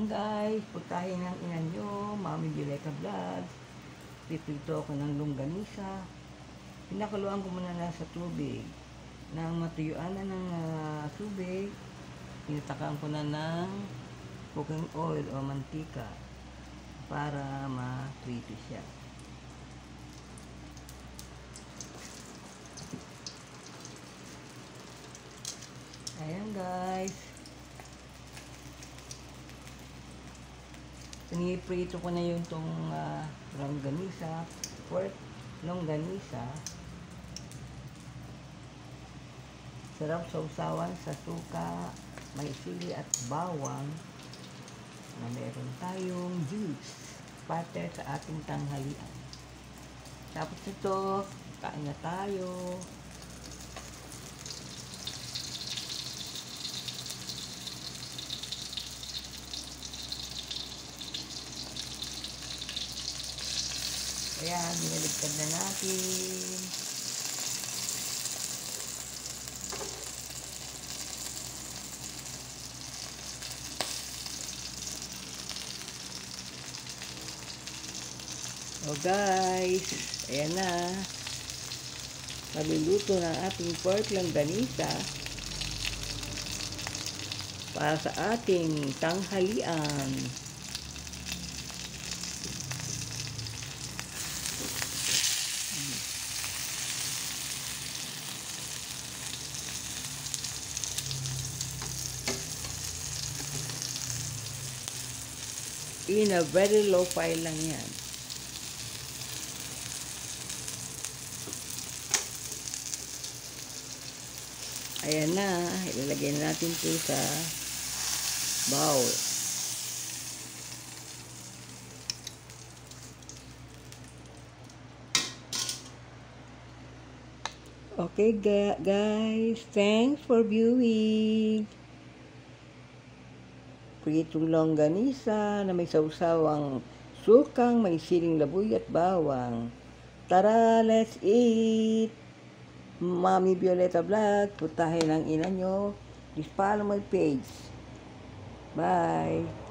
Ayan guys, putahin ng ina nyo, Mami Violeta Vlogs. Pipito ako ng longganisa. Pinakuluan ko muna na sa tubig. Nang matuyuan na ng tubig, tinatakan ko na ng cooking oil o mantika para ma-crispy siya. Ayan guys. Piniprito ko na yung itong longganisa, pork longganisa. Sarap sausawan sa suka, may sili at bawang na meron tayong juice, parte sa ating tanghalian. Tapos ito, kain na tayo. Ayan, binaligtad na natin. O guys, ayan na. Maluluto ng ating pork longganisa para sa ating tanghalian. In a very low fire lang yan. Ayan na, ilalagay natin ito sa bowl. Okay guys, thanks for viewing. Pritong longganisa na may sausawang sukang, may siling labuy at bawang. Tara, let's eat! Mami Violeta Vlog, putahin ang ina nyo. Please follow my page. Bye!